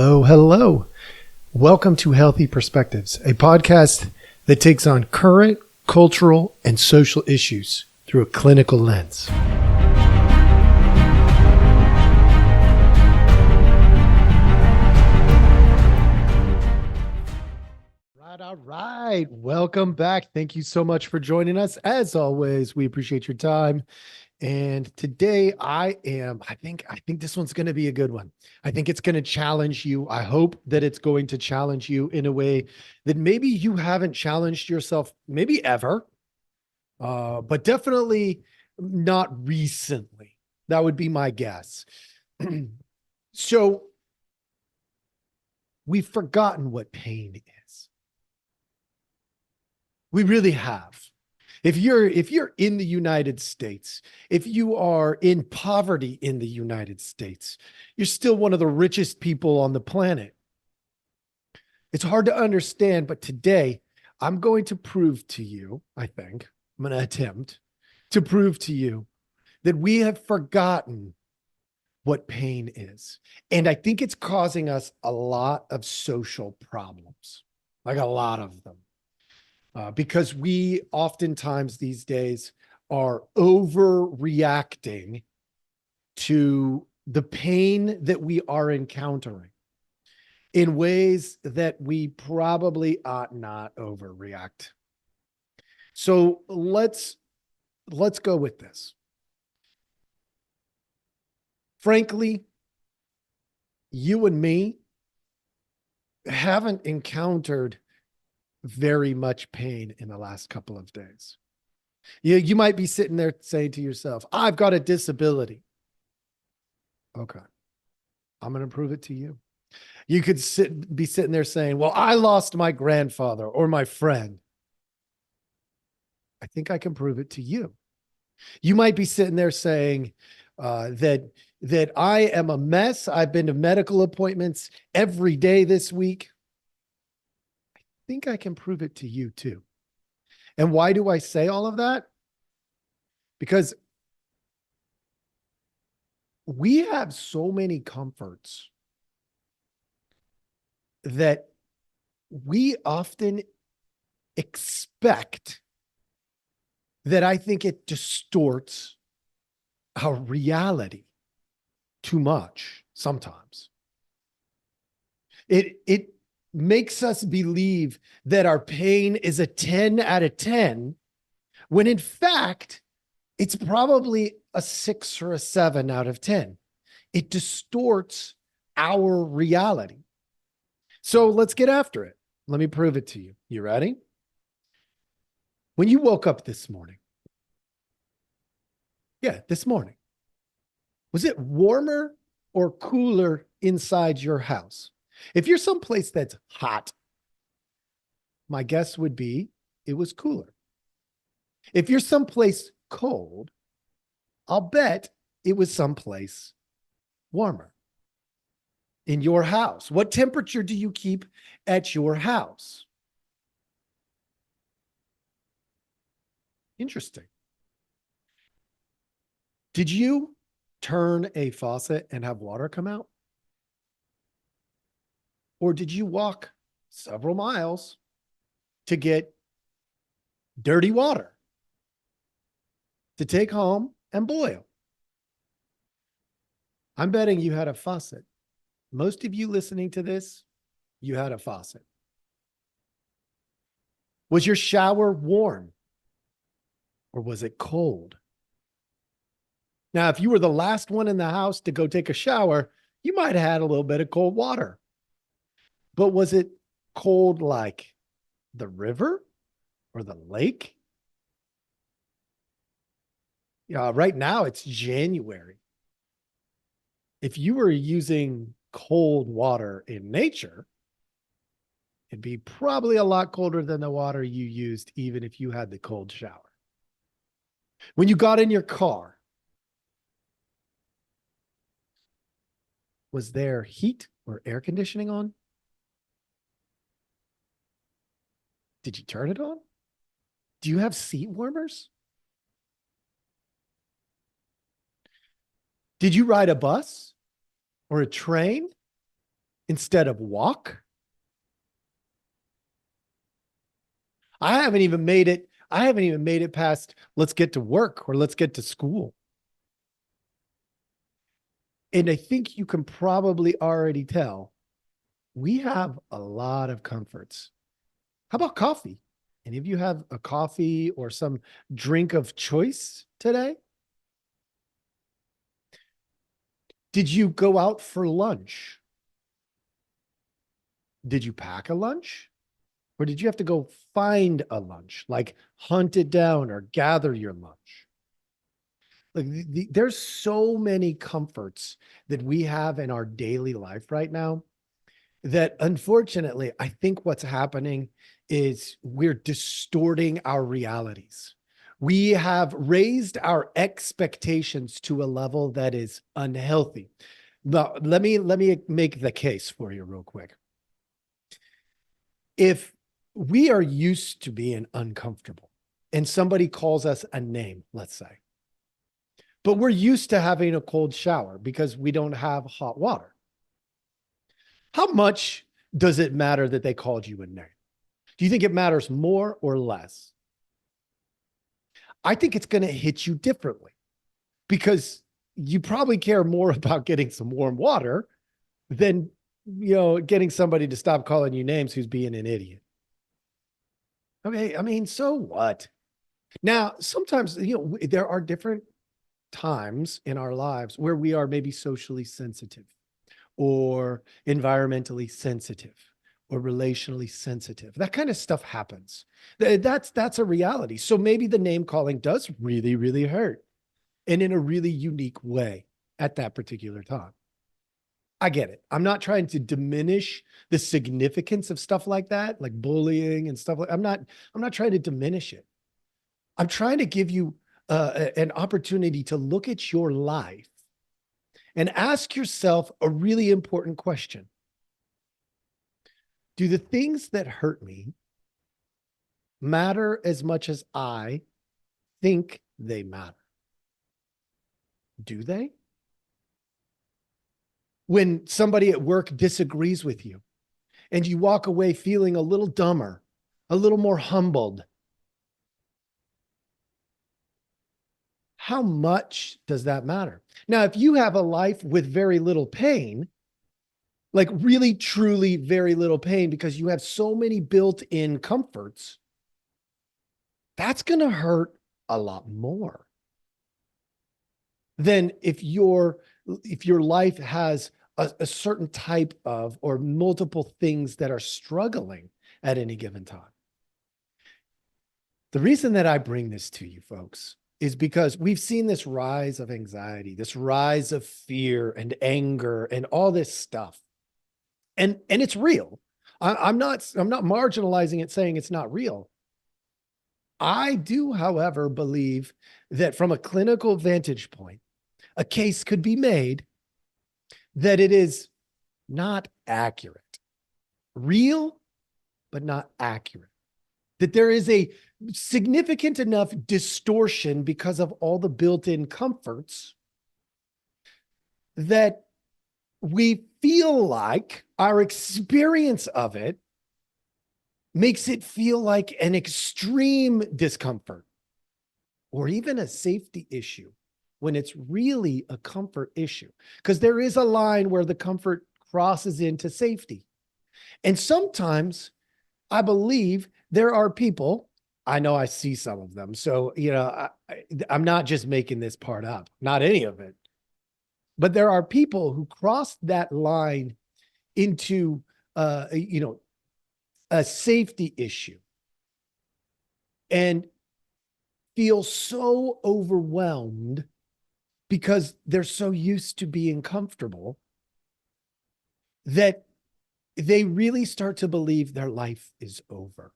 Hello, hello. Welcome to Healthy Perspectives, a podcast that takes on current cultural and social issues through a clinical lens. All right. Welcome back. Thank you so much for joining us. As always, we appreciate your time. And today I think this one's going to be a good one. I think it's going to challenge you. I hope that it's going to challenge you in a way that maybe you haven't challenged yourself, maybe ever, but definitely not recently. That would be my guess. So we've forgotten what pain is. We really have. If you're in the United States, if you are in poverty in the United States, you're still one of the richest people on the planet. It's hard to understand, but today I'm going to prove to you, I'm going to attempt to prove to you that we have forgotten what pain is. And I think it's causing us a lot of social problems, like a lot of them. Because we oftentimes these days are overreacting to the pain that we are encountering in ways that we probably ought not overreact. So let's go with this. Frankly, you and me haven't encountered very much pain in the last couple of days. You might be sitting there saying to yourself, I've got a disability. Okay. I'm going to prove it to you. You could be sitting there saying, well, I lost my grandfather or my friend. I think I can prove it to you. You might be sitting there saying that I am a mess. I've been to medical appointments every day this week. I think I can prove it to you too. And why do I say all of that? Because we have so many comforts that we often expect that I think it distorts our reality too much sometimes. It makes us believe that our pain is a 10 out of 10, when in fact, it's probably a 6 or a 7 out of 10. It distorts our reality. So let's get after it. Let me prove it to you. You ready? When you woke up this morning, this morning, was it warmer or cooler inside your house? If you're someplace that's hot, my guess would be it was cooler. If you're someplace cold, I'll bet it was someplace warmer. In your house, what temperature do you keep at your house? Interesting. Did you turn a faucet and have water come out? Or did you walk several miles to get dirty water to take home and boil? I'm betting you had a faucet. Most of you listening to this, you had a faucet. Was your shower warm or was it cold? Now, if you were the last one in the house to go take a shower, you might have had a little bit of cold water. But was it cold like the river or the lake? Yeah, right now it's January. If you were using cold water in nature, it'd be probably a lot colder than the water you used, even if you had the cold shower. When you got in your car, was there heat or air conditioning on? Did you turn it on? Do you have seat warmers? Did you ride a bus or a train? instead of walk? I haven't even made it. I haven't even made it past let's get to work or let's get to school. And I think you can probably already tell we have a lot of comforts. How about coffee? Any of you have a coffee or some drink of choice today? Did you go out for lunch? Did you pack a lunch? Or did you have to go find a lunch, like hunt it down or gather your lunch? Like there's so many comforts that we have in our daily life right now that unfortunately, I think what's happening is we're distorting our realities. We have raised our expectations to a level that is unhealthy. Now, let me make the case for you real quick. If we are used to being uncomfortable and somebody calls us a name, let's say, but we're used to having a cold shower because we don't have hot water. How much does it matter that they called you a name? Do you think it matters more or less? I think it's going to hit you differently because you probably care more about getting some warm water than, getting somebody to stop calling you names who's being an idiot. Okay. I mean, so what? Now, sometimes, there are different times in our lives where we are maybe socially sensitive or environmentally sensitive or relationally sensitive. That kind of stuff happens. That's a reality. So maybe the name calling does really, really hurt and in a really unique way at that particular time. I get it. I'm not trying to diminish the significance of stuff like that, like bullying and stuff like I'm not trying to diminish it. I'm trying to give you an opportunity to look at your life and ask yourself a really important question. Do the things that hurt me matter as much as I think they matter? Do they? When somebody at work disagrees with you and you walk away feeling a little dumber, a little more humbled, how much does that matter? Now, if you have a life with very little pain, like really, truly very little pain because you have so many built-in comforts, that's going to hurt a lot more than if your life has a certain type of or multiple things that are struggling at any given time. The reason that I bring this to you folks is because we've seen this rise of anxiety, this rise of fear and anger and all this stuff. And it's real. I'm not marginalizing it, saying it's not real. I do, however, believe that from a clinical vantage point, a case could be made that it is not accurate, real, but not accurate. That there is a significant enough distortion because of all the built-in comforts that we feel like our experience of it makes it feel like an extreme discomfort or even a safety issue when it's really a comfort issue. Because there is a line where the comfort crosses into safety. And sometimes I believe there are people, I know I see some of them. So, I'm not just making this part up, not any of it. But there are people who cross that line into, a safety issue and feel so overwhelmed because they're so used to being comfortable that they really start to believe their life is over.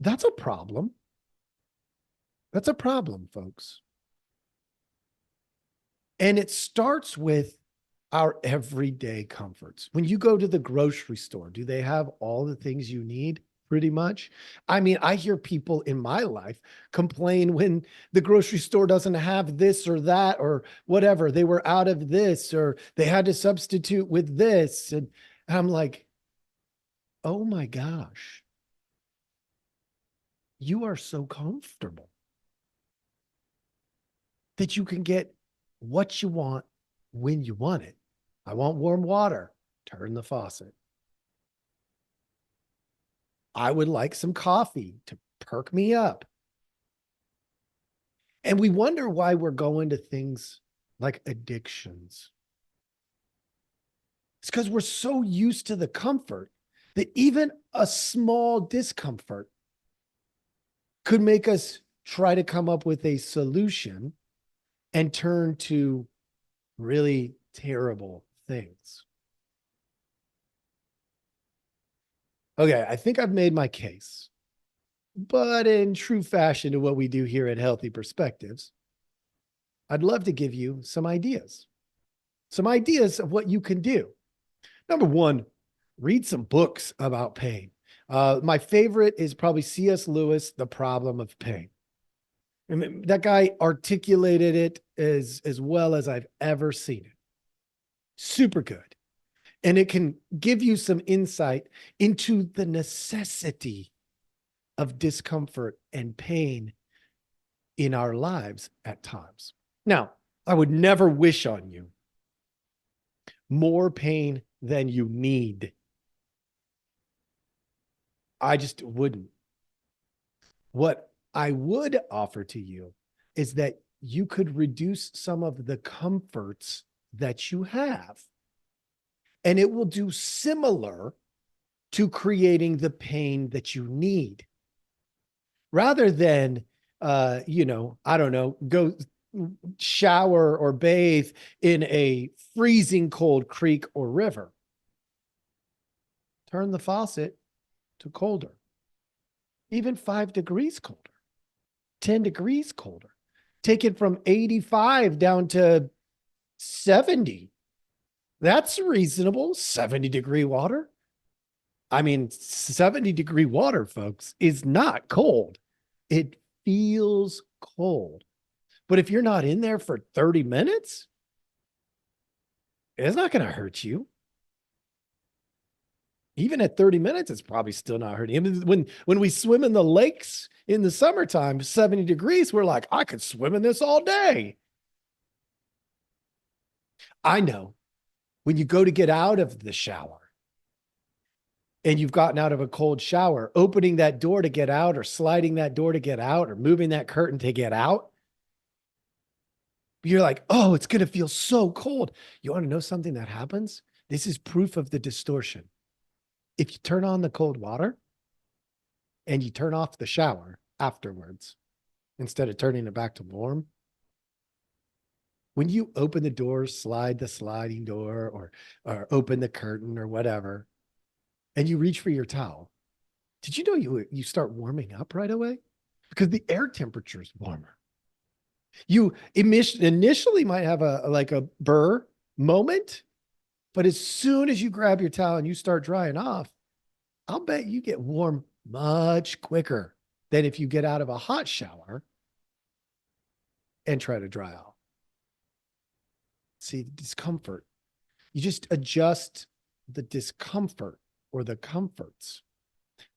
That's a problem. That's a problem, folks. And it starts with our everyday comforts. When you go to the grocery store, do they have all the things you need? pretty much. I mean, I hear people in my life complain when the grocery store doesn't have this or that or whatever. They were out of this or they had to substitute with this. And I'm like, oh my gosh, you are so comfortable that you can get what you want when you want it. I want warm water. Turn the faucet. I would like some coffee to perk me up. And we wonder why we're going to things like addictions. It's because we're so used to the comfort that even a small discomfort could make us try to come up with a solution and turn to really terrible things. Okay, I think I've made my case, but in true fashion to what we do here at Healthy Perspectives, I'd love to give you some ideas of what you can do. Number one, read some books about pain. My favorite is probably C.S. Lewis, The Problem of Pain. I mean, that guy articulated it as well as I've ever seen it. Super good. And it can give you some insight into the necessity of discomfort and pain in our lives at times. Now, I would never wish on you more pain than you need. I just wouldn't. What I would offer to you is that you could reduce some of the comforts that you have, and it will do similar to creating the pain that you need. Rather than, I don't know, go shower or bathe in a freezing cold creek or river. Turn the faucet to colder, even 5 degrees colder, 10 degrees colder. Take it from 85 down to 70. That's reasonable. 70-degree water. I mean, 70-degree water, folks, is not cold. It feels cold. But if you're not in there for 30 minutes, it's not going to hurt you. Even at 30 minutes, it's probably still not hurting. I mean, when we swim in the lakes in the summertime, 70 degrees, we're like, I could swim in this all day. I know when you go to get out of the shower and you've gotten out of a cold shower, opening that door to get out or sliding that door to get out or moving that curtain to get out, you're like, oh, it's going to feel so cold. You want to know something that happens? This is proof of the distortion. If you turn on the cold water and you turn off the shower afterwards, instead of turning it back to warm, when you open the door, slide the sliding door or open the curtain or whatever, and you reach for your towel, did you know you start warming up right away? Because the air temperature is warmer. You initially might have a burr moment, but as soon as you grab your towel and you start drying off, I'll bet you get warm much quicker than if you get out of a hot shower and try to dry off. See, the discomfort. You just adjust the discomfort or the comforts.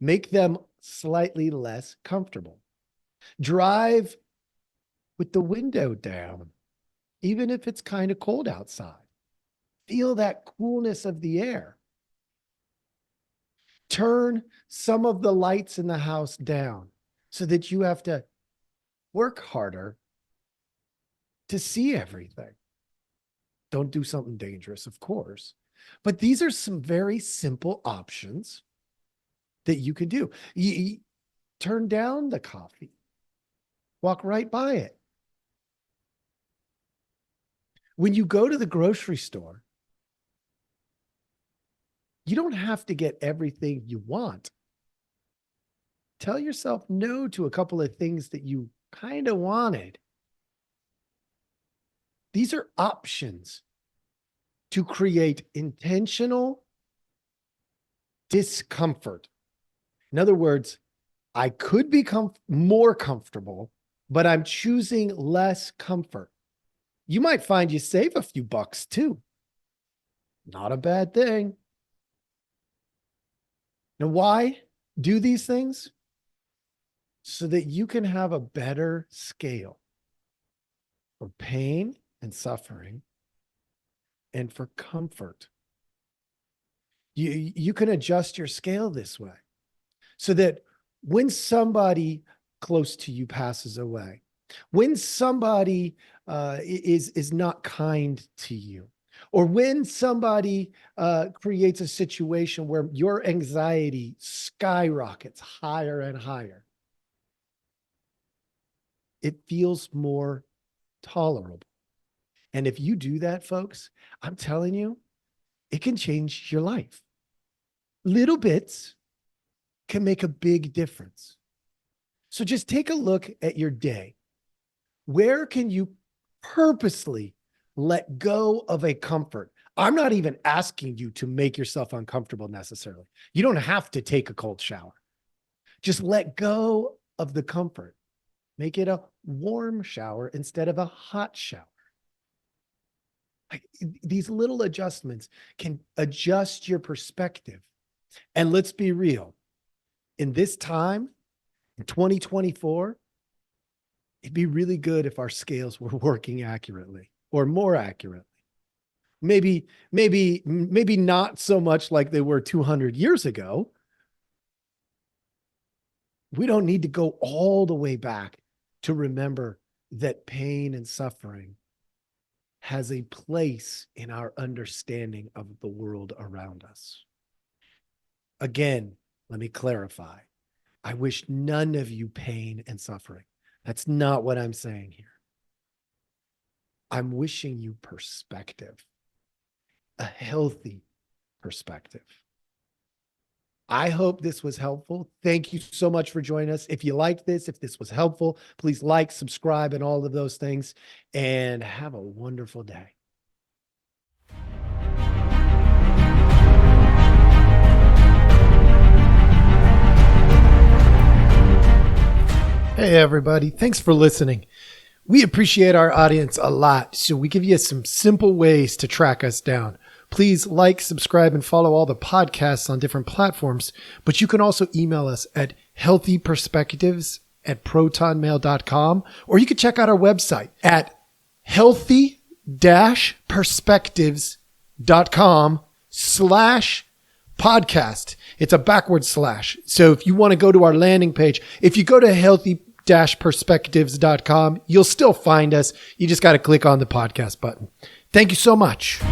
Make them slightly less comfortable. Drive with the window down, even if it's kind of cold outside. Feel that coolness of the air. Turn some of the lights in the house down so that you have to work harder to see everything. Don't do something dangerous, of course. But these are some very simple options that you can do. You turn down the coffee. Walk right by it. When you go to the grocery store, you don't have to get everything you want. Tell yourself no to a couple of things that you kind of wanted. These are options to create intentional discomfort In other words, I could be more comfortable, but I'm choosing less comfort. You might find you save a few bucks too. Not a bad thing. Now, why do these things? So that you can have a better scale for pain and suffering and for comfort. You can adjust your scale this way so that when somebody close to you passes away, when somebody is not kind to you, or when somebody creates a situation where your anxiety skyrockets higher and higher, it feels more tolerable. And if you do that, folks, I'm telling you, it can change your life. Little bits can make a big difference. So just take a look at your day. Where can you purposely let go of a comfort? I'm not even asking you to make yourself uncomfortable necessarily. You don't have to take a cold shower. Just let go of the comfort. Make it a warm shower instead of a hot shower. These little adjustments can adjust your perspective. And let's be real. In this time, in 2024, it'd be really good if our scales were working accurately or more accurately. Maybe not so much like they were 200 years ago. We don't need to go all the way back to remember that pain and suffering has a place in our understanding of the world around us. Again, let me clarify. I wish none of you pain and suffering. That's not what I'm saying here. I'm wishing you perspective, a healthy perspective. I hope this was helpful. Thank you so much for joining us. If you liked this, if this was helpful, please like, subscribe, and all of those things, and have a wonderful day. Hey, everybody. Thanks for listening. We appreciate our audience a lot, so we give you some simple ways to track us down. Please like, subscribe, and follow all the podcasts on different platforms, but you can also email us at healthyperspectives@protonmail.com, or you can check out our website at healthy-perspectives.com/podcast. It's a backward slash. So if you want to go to our landing page, if you go to healthy-perspectives.com, you'll still find us. You just got to click on the podcast button. Thank you so much.